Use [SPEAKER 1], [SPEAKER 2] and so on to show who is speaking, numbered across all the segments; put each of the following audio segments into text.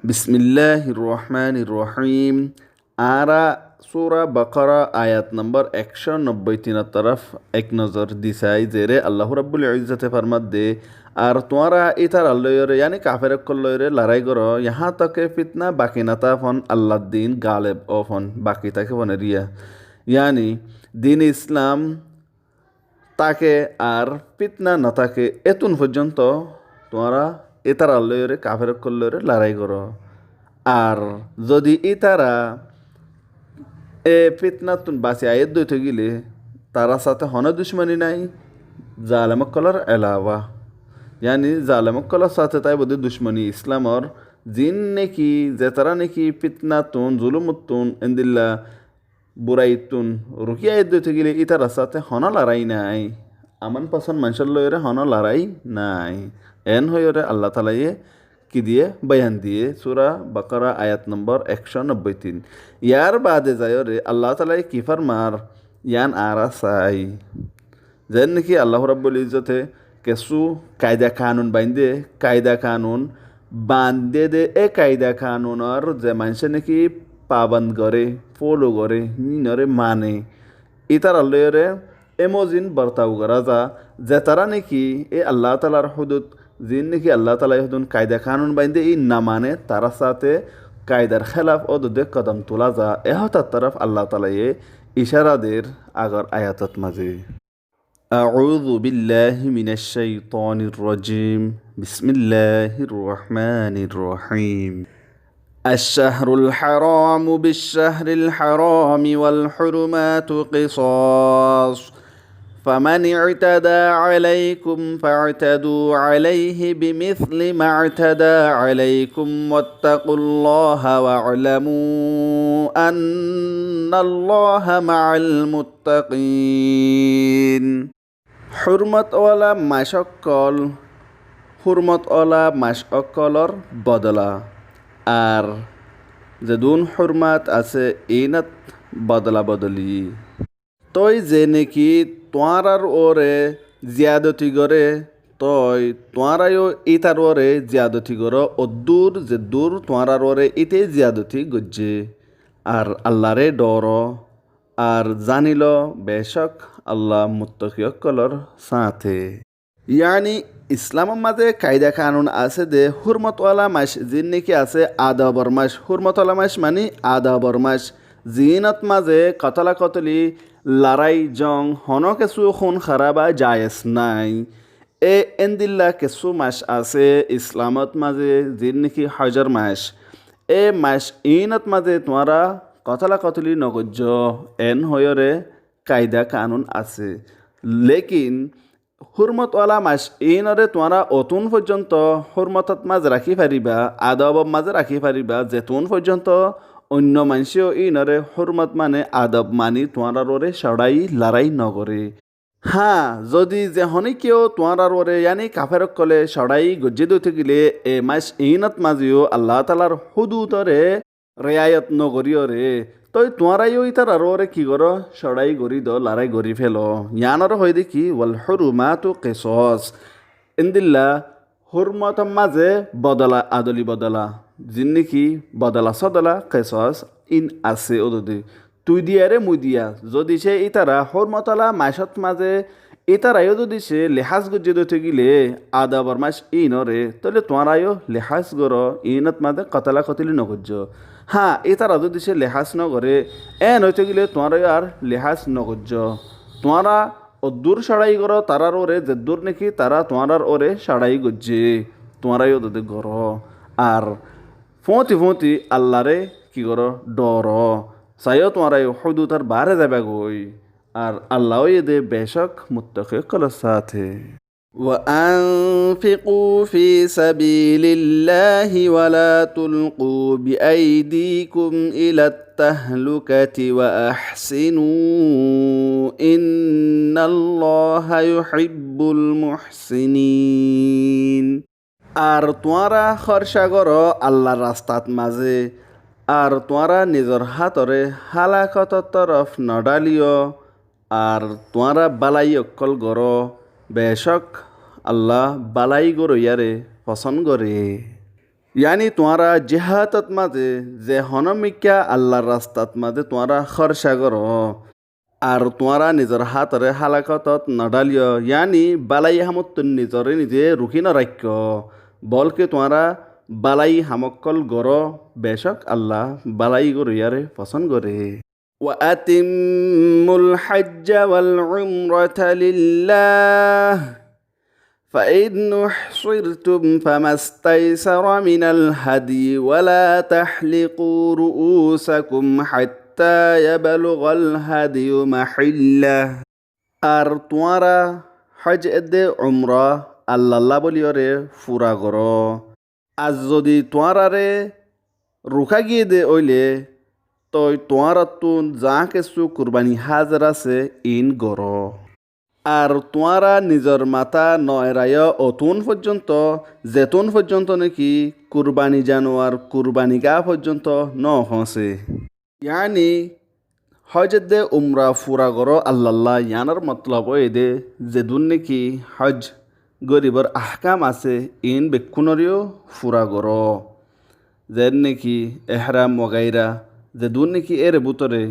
[SPEAKER 1] বিসমিল্লাহির রহমানির রহিম। আরা surah baqarah ayat number 193 तरफ एक नज़र दिसाई जेरे अल्लाह रब्बुल इज़्ज़त फरमात दे আর তোমারা ইতার আল্লাহরে यानी কাফের কল্লরে লড়াই করো यहाँ तक फितना बाकी ना था फन अल्लाह दिन गालिब ओ फन बाकी तक फन रिया यानी दिन इस्लाम তাকে আর ফিতনা না থাকে এতুন পর্যন্ত তোমরা ইতার আল্লাহরে কাফের কল্লরে লড়াই করো। আর যদি ইতারা এ ফিতনাতুন বাঁচে আয়ের দইতে গেলে তারা সাথে হন দুশ্মনী নাই জালেমকলর এলাওয়া यानी জালেমকলর সাথে তাই বোধ দুশ্মনী ইসলামর জিন নাকি যে তারা নাকি ফিতনাতুন জুলুমতুন ইন্দিল্লা বুরাইতুন রুকিয়া আয়ের দইতে গেলে ইতারা সাথে হন লড়াই নাই আমান পছন্দ মানুষের লয়রে হন লড়াই নাই এন হয়ে আল্লাহ তালাইয়ে কি দিয়ে বয়ান দিয়ে সূরা বাকারা আয়াত নম্বর 193। ইয়ার বাদে যায় রে আল্লাহ তালাই কি ফরমার ইয়ান আরা চাই যেন নাকি আল্লাহ রাব্বুল ইজ্জতে কিছু কায়দা কানুন বান্ধে দে এ কায়দা কানুনের যে মানুষে নাকি পাবন্দ করে ফলো করে নিনরে মানে ইতার আল্লাহরে এমোজিন বর্তাও করা যা যে তারা নাকি এ আল্লাহ তালার হুদুদ जिन नाकि अल्लाह ताला हदुन कायदा कानून बांधे इ ना माने तारा साथे कायदार खिलाफ ओदे कदम तुला जा एहतर तरफ अल्लाह ताला ये इशारा देर अगर आयातत मजे अऊज़ु बिल्लाहि मिनश शैतानिर रजीम बिस्मिल्लाहिर रहमानिर रहीम अश्शहरुल हराम बिश्शहरिल हराम वल हुरुमातु क़िसास فمن اعتدى عليكم فاعتدوا عليه بمثل ما اعتدى عليكم واتقوا الله واعلموا أن الله مع المتقين حرمت ওয়ালা মাশাক্কলর বদলা আর যেদুন হুরমাত আছে ইনাত বদলা বদলি তই যে নাকি তোমার ওরে জিয়াদতি করে তই তোমারাও ইতার ওরে জিয়াদতি কর ও দূর যে দূর তোমার ওরে ইতে জিয়াদতি গজ্জে আর আল্লাহরে ডর আর জানিল বেশক আল্লাহ মুত্তাকিয়কলর সাথে ইয়ানি ইসলামের মাঝে কায়দা কানুন আছে দে হুরমতওয়ালা মাস জিন নাকি আছে আদাবর মাস হুরমতওয়ালা মাস মানে আদাবর মাস জিনত মাঝে কতলা কতলি লড়াই জং হন কিছু খুন খারাবা জায়েজ নাই এ এন্দিল্লা কিছু মাস আছে ইসলামত মাঝে যিন নাকি হজর মাস এ মাস ইনত মাঝে তোমারা কতলা কতলি নগজ্য এন হয়রে কায়দা কানুন আছে লেকিন হুরমতওয়ালা মাস ইনরে তোমারা অতুন পর্যন্ত হুরমতত মাঝ রাখি পারিবা আদব মাঝে রাখি পারিবা যেতুন পর্যন্ত অন্য মানুষেও ইনরে হুরমত মানে আদব মানি তোমার ওরে সড়াই লড়াই নগরে। হ্যাঁ যদি যেহনি কেউ তোমার ওরে ইয়ানি কাফের কলে সড়াই গজ্জে দইতে গেলে এ মাস ইনত মাঝিও আল্লাহ তালার হুদুতরে রেয়ায়ত নগরিও রে তই তোমারাইও ইতার আর ওরে কি করো সড়াই গড়ি দ লড়াই গড়ি ফেলো ইয়ানর হয় দেখি ওয়াল হুরুমাতু কিসাস ইন্দিল্লা হুরমত মাঝে বদলা আদলি বদলা যিন নাকি বদলা সদলা কেসস ইন আছে ওদে তুই দিয়া রে মুই দিয়া যদি সে ইতারা হরমতলা মাসত মাঝে ইতারাইও যদি সে লেহাজ গজ্জে দইতে গেলে আদাবর মাস ইনরে তাহলে তোমারাইও লেহাজ গর ইনত মাঝে কতলা কতলি নগজ্জ। হ্যাঁ ইতারা যদি সে লেহাজ নগরে এন হইতে গেলে তোমারাইও আর লেহাজ নগজ্জ তোমারা ও দূর সাড়াই গর তারার ওরে যে দূর নাকি তারা তোমার ওরে সাড়াই গজ্জে তোমারাইও ওদে গর আর ফোঁতি আল্লাহরে কি করো ডর চাইও তোমার হুদুতার বারে যাবে গই আর আল্লাহ দে বেশক মুত্তাকিয়কলর সাথে وأنفقوا في سبيل الله ولا تلقوا بأيديكم إلى التهلكة وأحسنوا إن الله يحب المحسنين আর তোমারা খরচা করো আল্লাহর রাস্তাত মাঝে আর তোমারা নিজের হাতরে হালাকতর তরফ নডালিও আর তোমারা বালাই অক্কল গড় বেশক আল্লাহ বালাই গড় ইয়ারে পছন্দ করে। यानी तुम्हारा जिहादत माजे जे हनमिक्या आल्लाहर रास्तात माजे तुम्हारा खर्चा करो আর তোমারা নিজের হাতরে হালাকতত নডালিও ইয়ানি বালাই হামত নিজরে নিজে রুখি নরাক্য বলকে তোমারা বালাই হামক্কল গর বেশক আল্লাহ বালাই গরু ইয়ারে পছন্দ করে وأتموا الحج والعمرة لله فإن أحصرتم فما استيسر من الهدي ولا تحلقوا رؤوسكم حتى يبلغ الهدي محله আর তোমারা হজ এদে উমরা আল্লাহ বলিয়রে ফুরা করো আজ যদি তোমারারে রুখা গিয়ে দে ওইলে তই তোমারা তুন যা কিছু কুরবানি হাজার আছে ইন গরো আর তোমারা নিজের মাথা নয়রায় অতুন পর্যন্ত যেতুন পর্যন্ত নাকি কুরবানি জানোয়ার কুরবানি গা পর্যন্ত ন হসে ইয়ানি হজ দে উমরা ফুরা করো আল্লাহ ইয়ানার মতলব এ দে যেদুন নাকি হজ গরিবর আহকাম আছে ইন বেক্ষুনরিও ফুরা করো যেন নাকি এহরাম ওগাইরা যেদুন নাকি এর বুতরে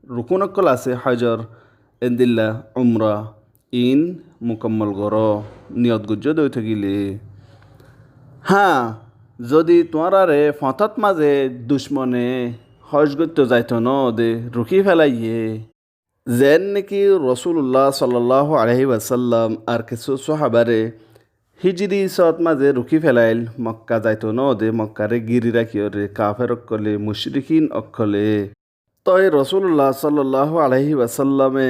[SPEAKER 1] রুকুনকল আছে হজর এন্দিল্লা উমরা ইন মুকম্মল করো নিয়ত গুজ্জ দই থাকিলে হ্যাঁ যদি তোমারারে ফতত মাঝে দুশ্মনে হজ করতে যাইত ন দে রুখি ফেলাইয়ে যেন নাকি রসুল্লাহ সাল্লাল্লাহু আলাইহি ওয়াসাল্লাম আর কিছু সাহাবারে হিজরি সৎ মাঝে রুখি ফেলাইল মক্কা যাইত ন দে মক্কারে গিরি রাখিওরে কাফের অক্কলে মুশরিকিন অক্কলে তই রসুল্লাহ সাল্লাল্লাহু আলাইহি ওয়াসাল্লামে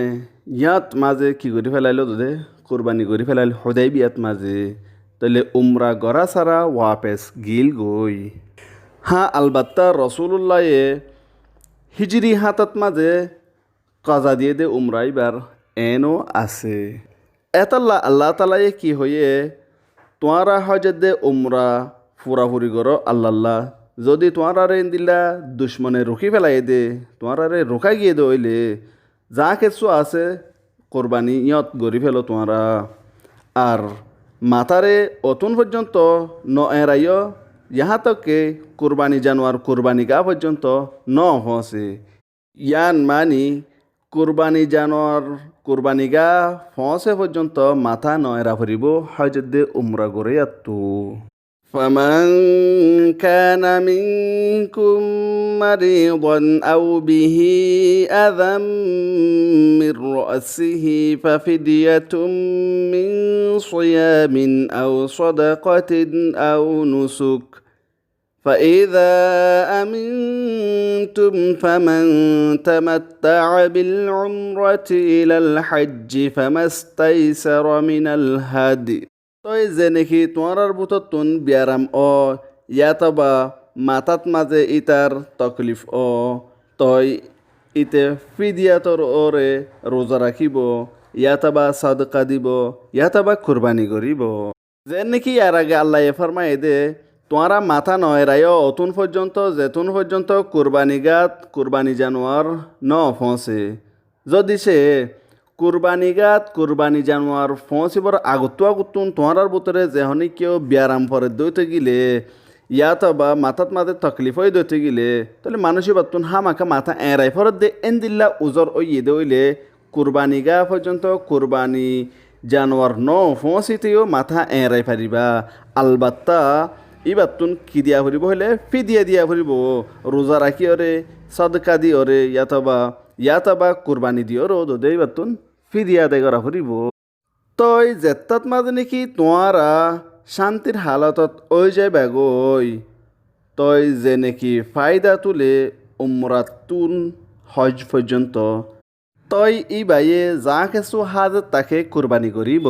[SPEAKER 1] ইয়াত মাঝে কি করে ফেলাইল দে কুরবানি করে ফেলাইল হুদাইবিয়াত মাঝে তাহলে উমরা গড়া সারা ওয়াপেস গিল গই হ্যাঁ আলবাত্তা রসুল্লাহে হিজরি হাতত মাঝে কাজা দিয়ে দে উমরা এবার এনও আছে এতাল্লা আল্লাহ তালায়ে কি হয়ে তোমারা হজে দে উমরা ফুরাফুরি করো আল্লাহ যদি তোমারারে দিলা দুশ্মনে রুখি ফেলাই দে তোমারারে রোকা গিয়ে দে ওইলে যা কিছু আছে কোরবানি ইয়ত গড়ি ফেলো তোমারা আর মাথারে অতুন পর্যন্ত ন এরাইও ইহা তকে কোরবানি জানোয়ার কোরবানি গা পর্যন্ত ন হসে ইয়ান মানি কোরবানি জানোয়ার কোরবানি গা ফসে পর্যন্ত মাথা ন এরা ফুরিব হজদে উমরা করে আত্তু فمن كان منكم مريضا أو به أذى من رأسه ففدية من صيام أو صدقة أو نسك فإذا أمنتم فمن تمتع بالعمرة إلى الحج فما استيسر من الهدي তই যে নাকি তোমার বুততুন ব্যারাম ইয়াতবা মাথাত মাঝে ইতার তকলিফ তই ইতে ফিদিয়াতর ওরে রোজা রাখিব ইয়াতবা সাদকা দিব ইয়াতবা কুরবানি করিব যে নাকি ইয়ার আগে আল্লাহ ফরমাই দে তোমারা মাথা নয়রায় অতুন পর্যন্ত যেতুন পর্যন্ত কুরবানি গাত কুরবানি জানোয়ার ন ফসে যদি সে কুরবানি গাত কুরবানি জানোয়ার ফসিবর আগুতুন তোমার বুতরে যেহনি কেউ ব্যারাম পরে দইতে গিলে ইয়াত বা মাথাত মাঝে তকলিফ হয়ে দইতে গিলে তাহলে মানুষই বাতুন হামাকা মাথা এরাই ফরত দে এন্দিল্লা উজর ও ইয়ে দইলে কুরবানি গা পর্যন্ত কুরবানি জানোয়ার ন ফসিতেও মাথা এরাই পারিবা আলবাত্তা ইবাতুন কি দিয়া ফুরিব হলে ফিদিয়া দিয়া ফুরিব রোজা রাখি ওরে সদকা দি ওরে ইয়াতবা কুরবানি দিও রো দে ইবাতুন ফিদিয়া দে করা ফুরিব তই জেত্তাত মাঝে নাকি তোমারা শান্তির হালতত ওই যায় বেগই তই যে নাকি ফায়দা তুলে উমরাতুন হজ পর্যন্ত তই ই বাইয়ে যা কিছু হাজত তাকে কুরবানি করিব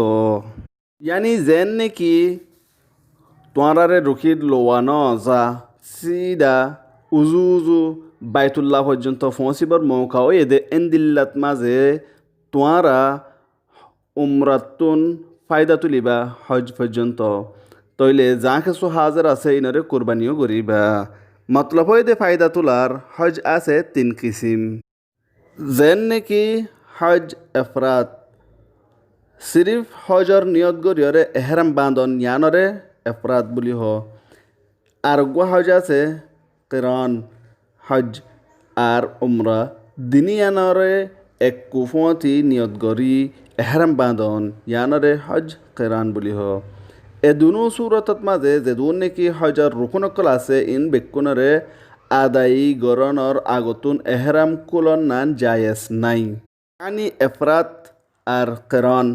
[SPEAKER 1] ইয়ানি যেন নাকি তোমারারে রুখির লোয়ানো যা সিদা উজু বাইতুল্লাহ পর্যন্ত ফসিবর মৌকা ও এদে এন্দিল্লাত মাঝে তোমারা উমরাতুন ফায়দা তুলিবা হজ পর্যন্ত তইলে যা কিছু হাজার আছে ইনরে কুরবানিও করিবা মতলব হয়ে দে ফায়দা তোলার হজ আছে 3 কিসিম যেন নাকি হজ এফরাত সিরিফ হজর নিয়ত গরিয়রে এহরাম বাঁধন ইয়ানরে এফরাত বুলি হ আর গুয়া হজ আছে কিরান হজ আর উমরা দিনিয়ানরে এক কুফতি নিয়ত গরি এহরাম বাঁধন ইয়ানরে হজ কিরান বুলি হ এ দুনো সুরতত মাঝে যে দুন নাকি হজর রুকুনকল আছে ইন বেকুনরে আদায়ী গরণর আগতুন এহরাম কুলন নান জায়েজ নাই আনি এফরাত আর কিরান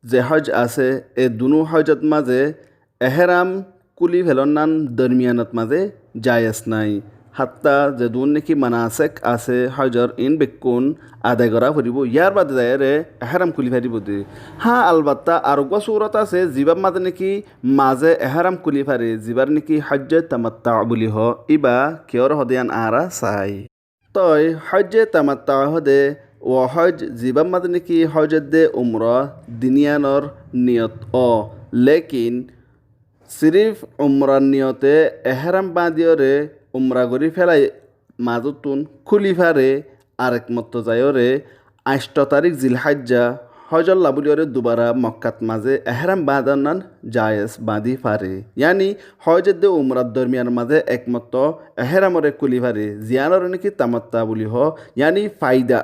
[SPEAKER 1] যে হজ আছে এ দুনো হজত মাঝে এহরাম কুলি ফেলন নান দরমিয়ানত মাঝে জায়েজ নাই হাত্তা যে দুন নাকি মানাসেক আছে হজর ইন বেকুন আদায় করা ফুরিব ইয়ার বাদে যায়রে এহরাম কুলি ফারিব দে হ্যাঁ আলবাত্তা আর গো সুরত আছে জিবার মাঝে নাকি মাঝে এহরাম কুলি ফারে জিবার নাকি হজ্জে তামাত্তা বুলি হ ইবা কিয়র হদিয়ান আরা চাই তই হজ্জে তামাত্তা হদে ও হজ জিবার মাঝে নাকি হজত দে উমরা দিনিয়ানর নিয়ত লেকিন সিরিফ উমরার নিয়তে এহরাম বাঁধিয়রে উমরা গরি ফেলাই মাজুতুন খুলি ফারে আরেক মত যায়রে 8 তারিখ জিলহাজ্জা হজল্লা বুলিয়রে দুবারা মক্কাত মাঝে এহরাম বাঁধান জায়েজ বাঁধি ফারে ইয়ানি হজের দে উমরার দরমিয়ান মাঝে একমত এহরামরে কুলি ফারে জিয়ানর নাকি তামাত্তা বুলি হ ইয়ানি ফায়দা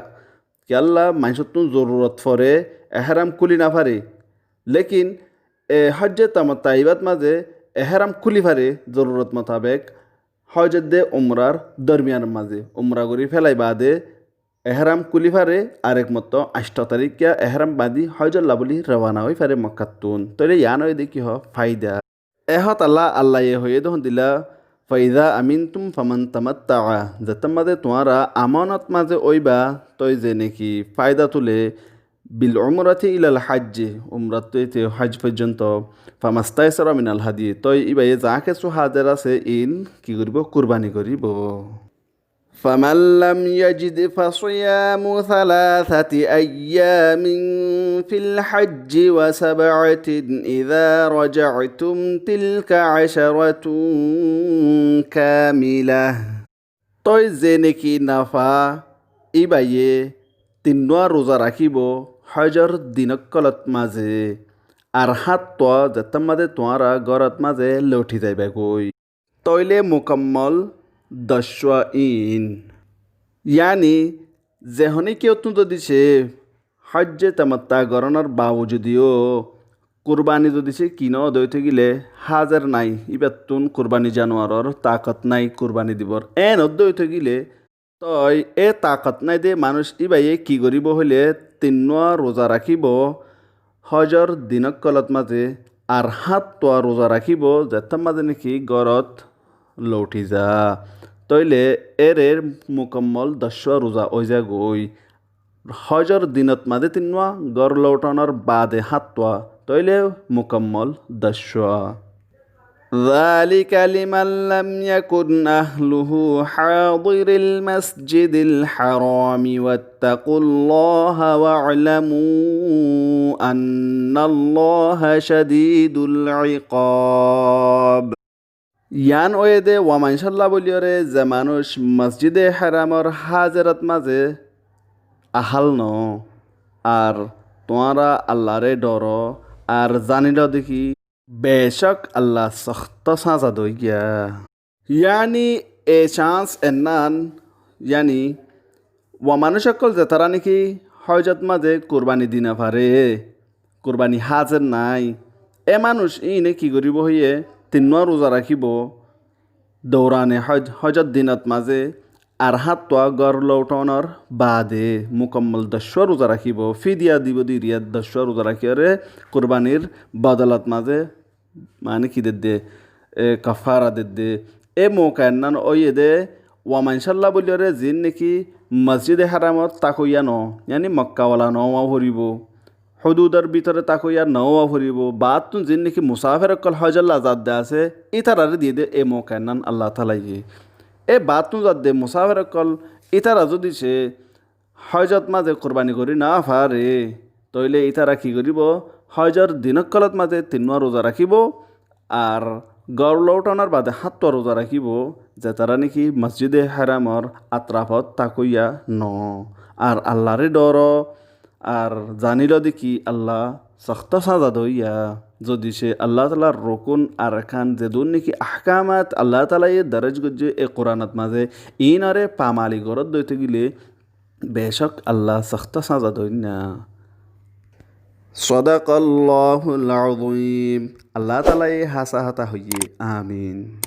[SPEAKER 1] কি আল্লাহ মানুষতুন জরুরত ফরে এহরাম কুলি না ফারে লেকিন হজ্জে তামাত্তা ইবাদ মাঝে এহরাম কুলি ফারে জরুরত মোতাবেক হজের দে উমরার দরমিয়ান মাঝে উমরা গরি ফেলাই বাদে এহরাম কুলি ফারে আরেক মতো 8 তারিখিয়া এহরাম বাঁধি হজল্লা বলি রওনা হয়ে ফারে মক্কাতুন তইলে ইয়ান হয়ে দেখি হ ফায়দা এহত আল্লাহ হয়ে দহন দিলা ফাইদা আমিন তুম ফামান তামাত্তা যেতার মাঝে তোমারা আমানত মাঝে ওইবা তই যে নাকি ফায়দা তুলে বিল উমরাতি ইলাল হাজ্জে উমরাত হজ পর্যন্ত ফামাস্তাইসরা মিনাল হাদি তই ইবাই যা কিছু হাজার আছে ইন কি করিব কুরবানি করিব ফামান লাম ইয়াজিদ ফাসিয়ামু 3 আইয়ামিন ফিল হাজ্জি ওয়া 7 ইযা রাজা'তুম তিলকা 'আশারাতুন কামিলাহ তই যে নাকি নাফা ইবাইয়ে 3 রোজা রাখিব হজর দিনকলত মাঝে আর হাত তো যেতার মাঝে তোমারা গরত মাঝে লৌটি যাইবে গই তইলে মুকম্মল 10 ইন ইয়ানি যেহনি কেউ তো দিছে হজ্জে তামাত্তা গরণর বাবুজুদিও কুরবানি যদি সে কিনো দইতে গিলে হাজার নাই ইবাতুন কুরবানি জানোয়ারর তাকত নাই কুরবানি দিবর এন দইতে গিলে তই এ তাকত নাই দে মানুষ ইবাইয়ে কি করিব হইলে 3 রোজা রাখিব হজর দিনকলত মাঝে আর হাত রোজা রাখিব যেতার মাঝে নাকি গরত লৌটি যা তইলে এর মুকম্মল 10 রোজা ওই যা গই হজর দিনত মাঝে 3 গর লৌটানোর বাদে হাত তইলে মুকম্মল 10 ذلك لمن لم يكن أهله حاضر المسجد الحرام واتقوا الله واعلموا أن الله شديد العقاب ইয়ান ওয়েদে ওয়ামাইশাল্লাহ বলিয়রে যে মানুষ মসজিদে হারামর হাজরত মাঝে আহাল ন আর তোমারা আল্লাহরে ডর আর জানিল দেখি বেশক আল্লাহ সখ্ত সাজা দইয়া ইয়ানি এ চান্স এন্নান ইয়ানি ওয়া মানুষ সকল যে তারা নাকি হজত মাঝে কুরবানি দিনা পারে কুরবানি হাজের নাই এ মানুষ ইনে কি করিব হইয়ে 3 রোজা রাখিব দৌড়ানে হজত দিনত মাঝে আর হাত গড় লৌটনের বাদে মুকম্মল 10 রোজা রাখিব ফিদিয়া দিব দিরিয়া 10 রোজা রাখিয়ারে কুরবানির বদলত মাঝে মানে কি দে কাফারা দে এ মৌকা নান ওয়ে দে ওয়ামাইশাল্লাহ বলিয়রে জিন নাকি মসজিদে হারামত তাকইয়া ন ইয়ানি মক্কাওয়ালা নওয়া ভরিব হদুদের ভিতরে তাকইয়া নওয়া ভরিব বাদ তুন জিন নাকি মুসাফের কল হজল্লা জাত দে আছে ইতারারে দিয়ে দে এ মৌকা নান আল্লাহ তালাই এ বাতুন যাত দে মুসাফের কল ইতারা যদি সে হজত মাঝে কোরবানি করি না পারে তইলে ইতারা কি করিব হজর দিনকলত মাঝে 3 রোজা রাখিব আর গড় লৌটানোর বাদে 7 রোজা রাখিব যে তারা নাকি মসজিদে হারামর আত্রাফত তাকইয়া ন আর আল্লাহরে ডর আর জানিল দেখি আল্লাহ সখ্ত সাজা দইয়া যদি সে আল্লাহ তালার রকুন আরকান যেদুন নাকি আহকামাত আল্লাহ তালাই দরজ গজ্জে এ কোরআনত মাঝে ইনরে পামালি গরত দইতে গেলে বেশক আল্লাহ সখ্ত সাজা দইন না। সদাকাল্লাহুল আযীম। আল্লাহ তালাই হাসা হাতা হইয়ে আমিন।